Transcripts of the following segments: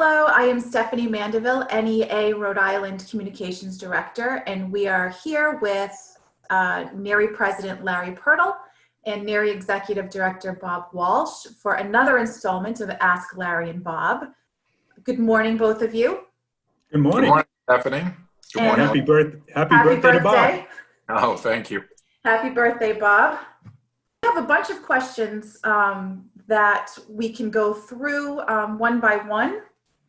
Hello, I am Stephanie Mandeville, NEA Rhode Island Communications Director, and we are here with NEA President Larry Pirtle and NEA Executive Director Bob Walsh for another installment of Ask Larry and Bob. Good morning, both of you. Good morning. Good morning, Stephanie. Good morning. Happy birthday to Bob. Oh, thank you. Happy birthday, Bob. We have a bunch of questions that we can go through one by one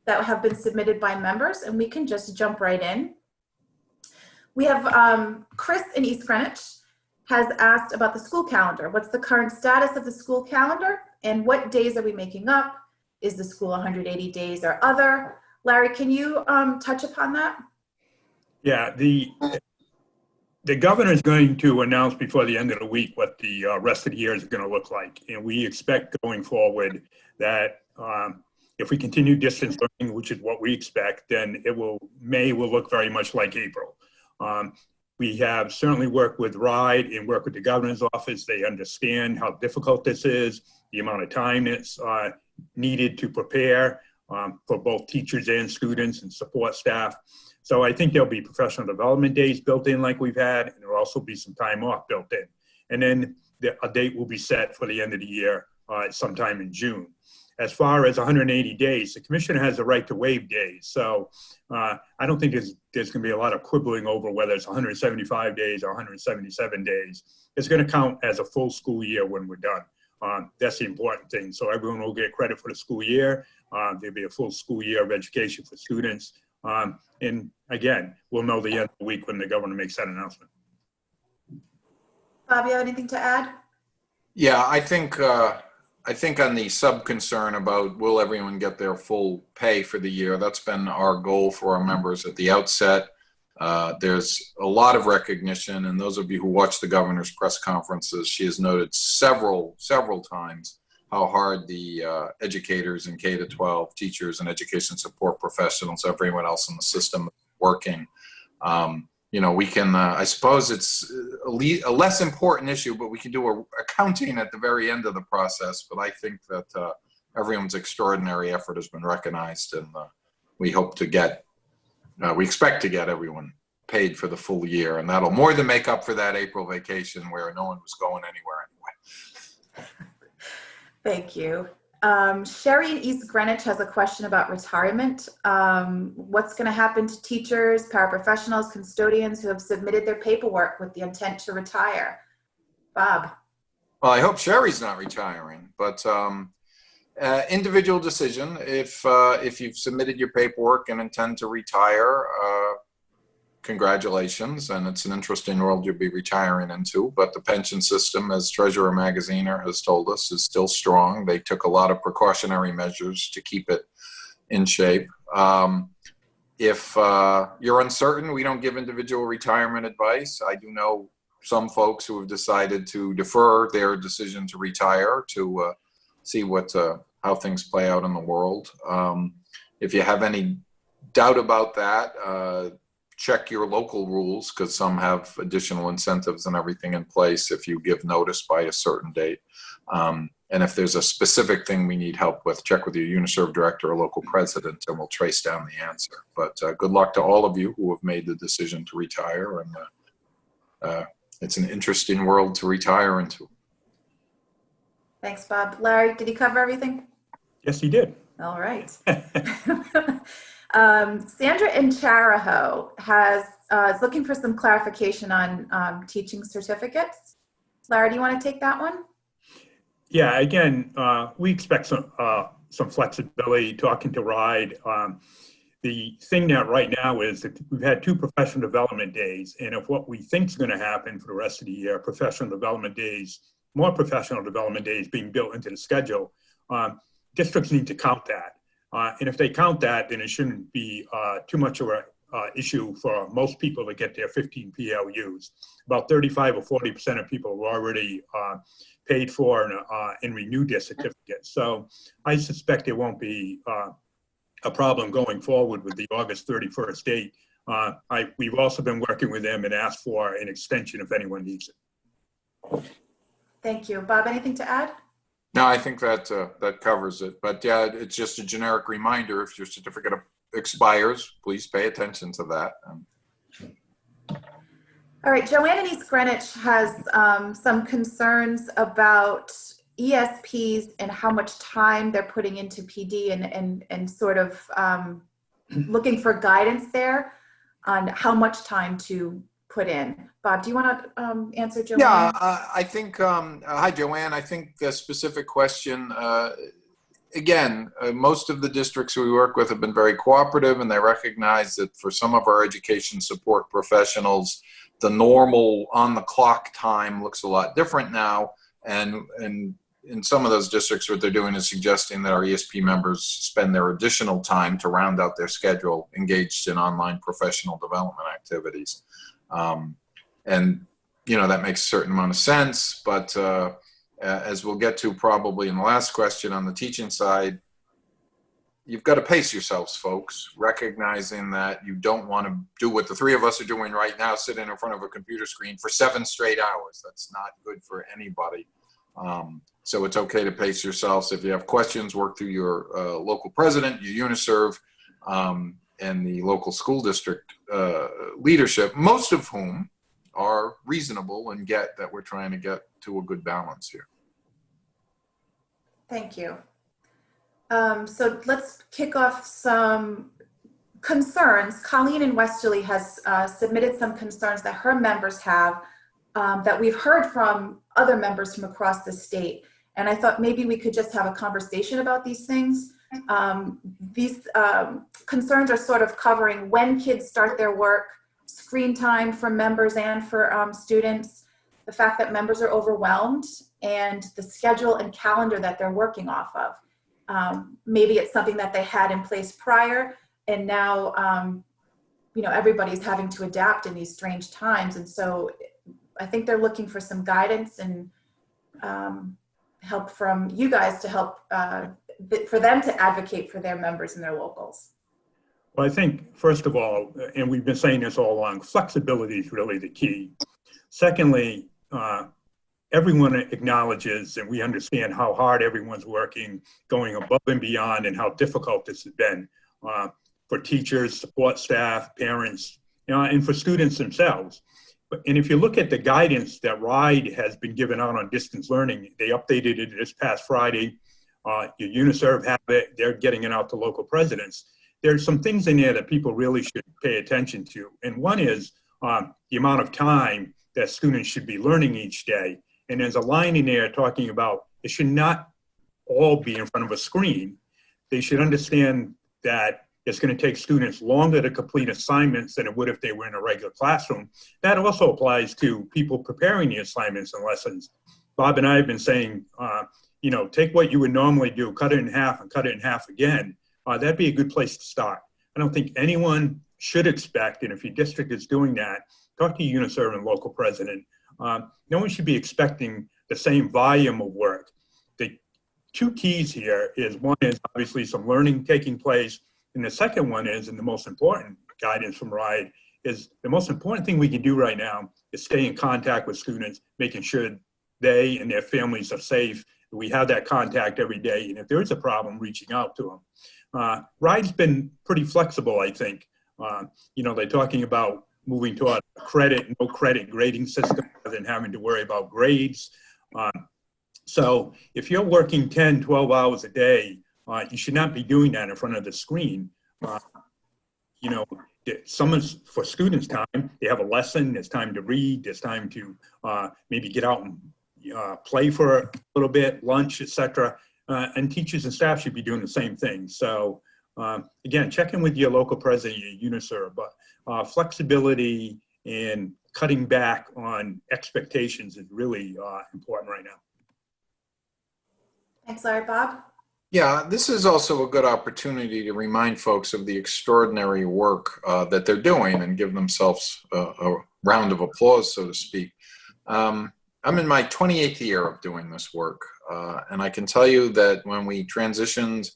that have been submitted by members, and we can just jump right in. We have Chris in East Greenwich has asked about the school calendar. What's the current status of the school calendar, and what days are we making up? Is the school 180 days or other? Larry, can you touch upon that? Yeah, the governor is going to announce before the end of the week what the rest of the year is going to look like. And we expect going forward that if we continue distance learning, which is what we expect, then May will look very much like April. We have certainly worked with RIDE and worked with the governor's office. They understand how difficult this is, the amount of time that's needed to prepare for both teachers and students and support staff. So I think there'll be professional development days built in like we've had, and there'll also be some time off built in. And then a date will be set for the end of the year sometime in June. As far as 180 days, the commissioner has the right to waive days. So I don't think there's going to be a lot of quibbling over whether it's 175 days or 177 days. It's going to count as a full school year when we're done. That's the important thing. So everyone will get credit for the school year. There'll be a full school year of education for students. And again, we'll know the end of the week when the governor makes that announcement. Bob, you have anything to add? Yeah, I think on the sub-concern about will everyone get their full pay for the year, that's been our goal for our members at the outset. There's a lot of recognition, and those of you who watch the governor's press conferences, she has noted several times how hard the educators in K-12, teachers and education support professionals, everyone else in the system working. You know, we can, I suppose it's a less important issue, but we can do accounting at the very end of the process. But I think that everyone's extraordinary effort has been recognized, and we hope to get, we expect to get everyone paid for the full year, and that'll more than make up for that April vacation where no one was going anywhere anyway. Thank you. Sherry in East Greenwich has a question about retirement. What's going to happen to teachers, paraprofessionals, custodians who have submitted their paperwork with the intent to retire? Bob. Well, I hope Sherry's not retiring, but individual decision. If you've submitted your paperwork and intend to retire, congratulations, and it's an interesting world you'll be retiring into. But the pension system, as Treasurer Magaziner has told us, is still strong. They took a lot of precautionary measures to keep it in shape. If you're uncertain, we don't give individual retirement advice. I do know some folks who have decided to defer their decision to retire to see how things play out in the world. If you have any doubt about that, check your local rules, because some have additional incentives and everything in place if you give notice by a certain date. And if there's a specific thing we need help with, check with your UNISERV director or local president, and we'll trace down the answer. But good luck to all of you who have made the decision to retire. And it's an interesting world to retire into. Thanks, Bob. Larry, did he cover everything? Yes, he did. All right. Sandra in Charahoe is looking for some clarification on teaching certificates. Larry, do you want to take that one? Yeah, again, we expect some flexibility talking to RIDE. The thing that right now is that we've had 2 professional development days, and if what we think is going to happen for the rest of the year, more professional development days being built into the schedule, districts need to count that. And if they count that, then it shouldn't be too much of an issue for most people to get their 15 PLUs. About 35 or 40% of people have already paid for and renewed their certificates. So I suspect there won't be a problem going forward with the August 31st date. We've also been working with them and asked for an extension if anyone needs it. Thank you. Bob, anything to add? No, I think that that covers it. But yeah, it's just a generic reminder. If your certificate expires, please pay attention to that. All right, Joanne in East Greenwich has some concerns about ESPs and how much time they're putting into PD and sort of looking for guidance there on how much time to put in. Bob, do you want to answer Joanne? Yeah, I think, hi, Joanne. I think the specific question, again, most of the districts we work with have been very cooperative, and they recognize that for some of our education support professionals, the normal on-the-clock time looks a lot different now. And in some of those districts, what they're doing is suggesting that our ESP members spend their additional time to round out their schedule engaged in online professional development activities. And, you know, that makes a certain amount of sense, but as we'll get to probably in the last question on the teaching side, you've got to pace yourselves, folks, recognizing that you don't want to do what the three of us are doing right now, sitting in front of a computer screen for 7 straight hours. That's not good for anybody. So it's okay to pace yourselves. If you have questions, work through your local president, your UNISERV, and the local school district leadership, most of whom are reasonable and get that we're trying to get to a good balance here. Thank you. So let's kick off some concerns. Colleen in Westerly has submitted some concerns that her members have that we've heard from other members from across the state. And I thought maybe we could just have a conversation about these things. These concerns are sort of covering when kids start their work, screen time for members and for students, the fact that members are overwhelmed, and the schedule and calendar that they're working off of. Maybe it's something that they had in place prior, and now you know, everybody's having to adapt in these strange times. And so I think they're looking for some guidance and help from you guys to help for them to advocate for their members and their locals. Well, I think, first of all, and we've been saying this all along, flexibility is really the key. Secondly, everyone acknowledges and we understand how hard everyone's working, going above and beyond, and how difficult this has been for teachers, support staff, parents, you know, and for students themselves. And if you look at the guidance that RIDE has been given out on distance learning, they updated it this past Friday. Your UNISERV have it, they're getting it out to local presidents. There's some things in there that people really should pay attention to. And one is the amount of time that students should be learning each day. And there's a line in there talking about it should not all be in front of a screen. They should understand that it's going to take students longer to complete assignments than it would if they were in a regular classroom. That also applies to people preparing the assignments and lessons. Bob and I have been saying, you know, take what you would normally do, cut it in half and cut it in half again. That'd be a good place to start. I don't think anyone should expect, and if your district is doing that, talk to your UNISERV and local president. No one should be expecting the same volume of work. The two keys here is, one is obviously some learning taking place, and the second one is, and the most important guidance from RIDE, is the most important thing we can do right now is stay in contact with students, making sure they and their families are safe. We have that contact every day, and if there is a problem, reaching out to them. RIDE's been pretty flexible, I think. You know, they're talking about moving to a no credit grading system rather than having to worry about grades. So if you're working 10, 12 hours a day, you should not be doing that in front of the screen. You know, for students' time, they have a lesson, there's time to read, there's time to maybe get out and play for a little bit, lunch, etc. And teachers and staff should be doing the same thing. So again, check in with your local president, your UNISERV, but flexibility and cutting back on expectations is really important right now. Thanks, Larry. Bob? Yeah, this is also a good opportunity to remind folks of the extraordinary work that they're doing and give themselves a round of applause, so to speak. I'm in my 28th year of doing this work, and I can tell you that when we transitioned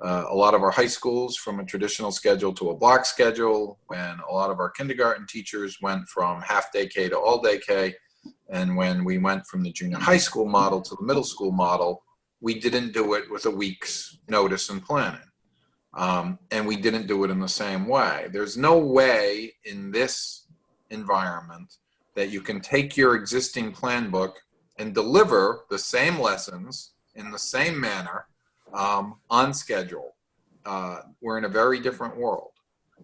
a lot of our high schools from a traditional schedule to a block schedule, when a lot of our kindergarten teachers went from half-day K to all-day K, and when we went from the junior high school model to the middle school model, we didn't do it with a week's notice and planning. And we didn't do it in the same way. There's no way in this environment that you can take your existing plan book and deliver the same lessons in the same manner on schedule. We're in a very different world.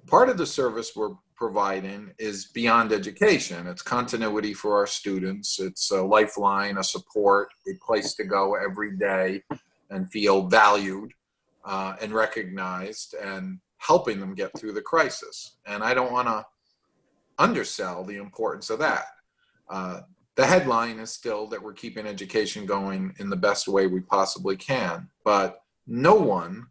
Part of the service we're providing is beyond education. It's continuity for our students. It's a lifeline, a support, a place to go every day and feel valued and recognized, and helping them get through the crisis. And I don't want to undersell the importance of that. The headline is still that we're keeping education going in the best way we possibly can, but no one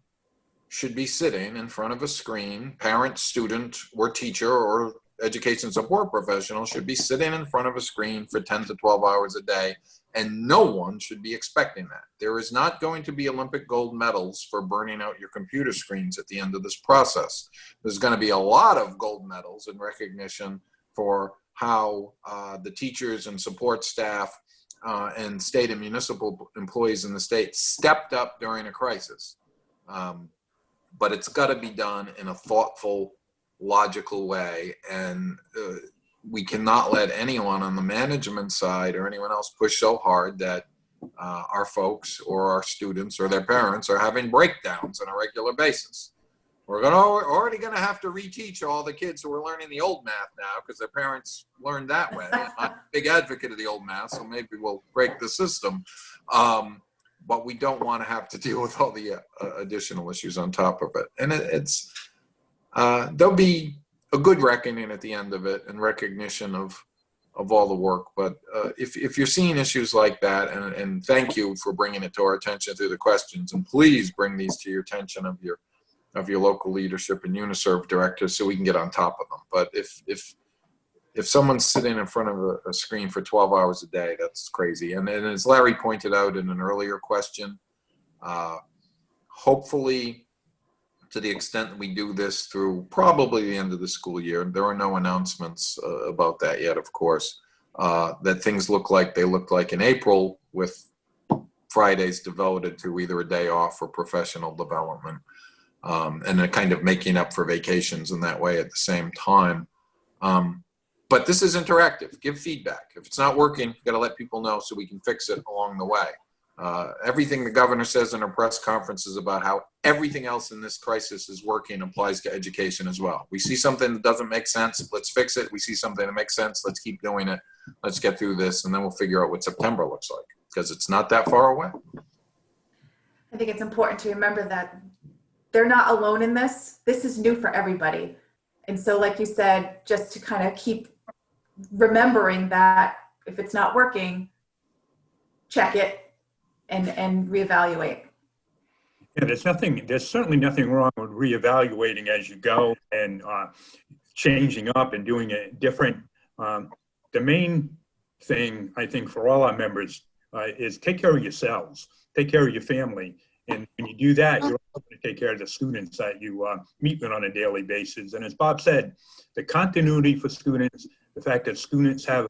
should be sitting in front of a screen. Parent, student, or teacher, or education support professional should be sitting in front of a screen for 10 to 12 hours a day, and no one should be expecting that. There is not going to be Olympic gold medals for burning out your computer screens at the end of this process. There's going to be a lot of gold medals in recognition for how the teachers and support staff and state and municipal employees in the state stepped up during a crisis. But it's got to be done in a thoughtful, logical way. And we cannot let anyone on the management side or anyone else push so hard that our folks or our students or their parents are having breakdowns on a regular basis. We're already going to have to reteach all the kids who are learning the old math now because their parents learned that way. I'm a big advocate of the old math, so maybe we'll break the system. But we don't want to have to deal with all the additional issues on top of it. And there'll be a good reckoning at the end of it and recognition of all the work. But if you're seeing issues like that, and thank you for bringing it to our attention through the questions, and please bring these to your attention of your local leadership and UNISERV directors so we can get on top of them. But if someone's sitting in front of a screen for 12 hours a day, that's crazy. And as Larry pointed out in an earlier question, hopefully to the extent that we do this through probably the end of the school year, there are no announcements about that yet, of course, that things look like they looked like in April, with Fridays devoted to either a day off or professional development, and then kind of making up for vacations in that way at the same time. But this is interactive. Give feedback. If it's not working, you got to let people know so we can fix it along the way. Everything the governor says in her press conferences about how everything else in this crisis is working applies to education as well. We see something that doesn't make sense, let's fix it. We see something that makes sense, let's keep doing it. Let's get through this, and then we'll figure out what September looks like, because it's not that far away. I think it's important to remember that they're not alone in this. This is new for everybody. And so, like you said, just to kind of keep remembering that if it's not working, check it and reevaluate. Yeah, there's certainly nothing wrong with reevaluating as you go and changing up and doing it different. The main thing, I think, for all our members is take care of yourselves, take care of your family. And when you do that, you're also going to take care of the students that you meet with on a daily basis. And as Bob said, the continuity for students, the fact that students have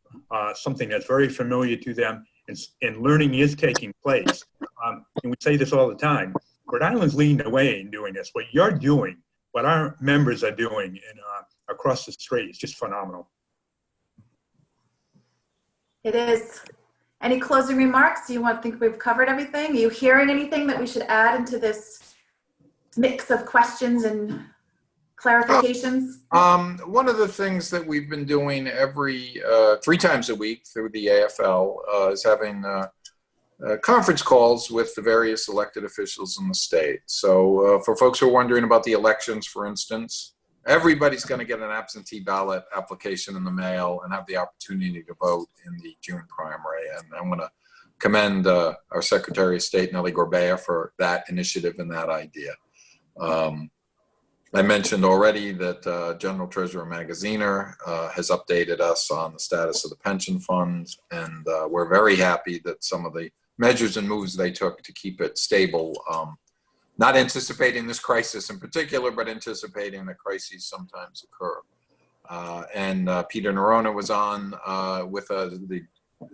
something that's very familiar to them, and learning is taking place. And we say this all the time, Rhode Island's leading the way in doing this. What you're doing, what our members are doing across the strait is just phenomenal. It is. Any closing remarks? Do you think we've covered everything? Are you hearing anything that we should add into this mix of questions and clarifications? One of the things that we've been doing every 3 times a week through the AFL is having conference calls with the various elected officials in the state. So for folks who are wondering about the elections, for instance, everybody's going to get an absentee ballot application in the mail and have the opportunity to vote in the June primary. And I'm going to commend our Secretary of State, Nellie Gorbea, for that initiative and that idea. I mentioned already that General Treasurer Magaziner has updated us on the status of the pension fund, and we're very happy that some of the measures and moves they took to keep it stable, not anticipating this crisis in particular, but anticipating that crises sometimes occur. And Peter Nerona was on with the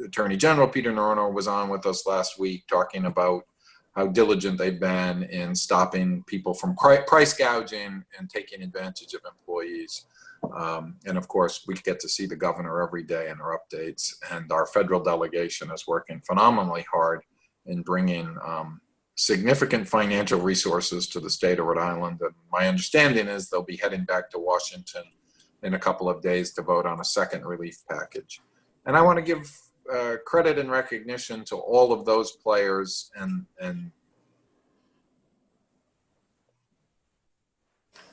Attorney General. Peter Nerona was on with us last week talking about how diligent they've been in stopping people from price gouging and taking advantage of employees. And of course, we get to see the governor every day in our updates, and our federal delegation is working phenomenally hard in bringing significant financial resources to the state of Rhode Island. And my understanding is they'll be heading back to Washington in a couple of days to vote on a second relief package. And I want to give credit and recognition to all of those players and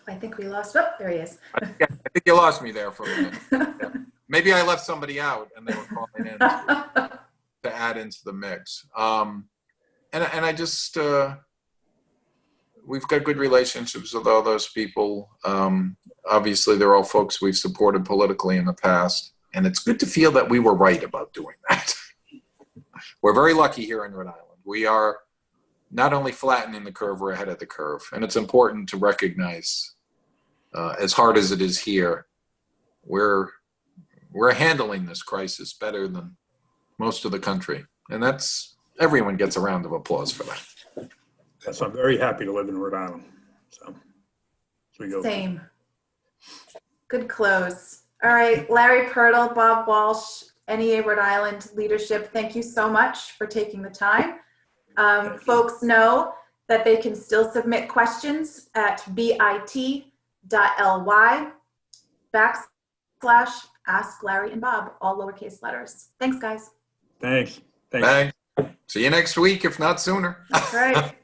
I think we lost, oh, there he is. I think you lost me there for a minute. Yeah. Maybe I left somebody out and they were calling in to add into the mix. And I just, we've got good relationships with all those people. Obviously, they're all folks we've supported politically in the past. And it's good to feel that we were right about doing that. We're very lucky here in Rhode Island. We are not only flattening the curve, we're ahead of the curve. And it's important to recognize, as hard as it is here, we're handling this crisis better than most of the country. And everyone gets a round of applause for that. Yes, I'm very happy to live in Rhode Island. So we go. Same. Good close. All right, Larry Pirtle, Bob Walsh, NEA Rhode Island leadership, thank you so much for taking the time. Folks know that they can still submit questions at bit.ly/Ask Larry and Bob, all lowercase letters. Thanks, guys. Thanks. Thanks. See you next week, if not sooner. That's right.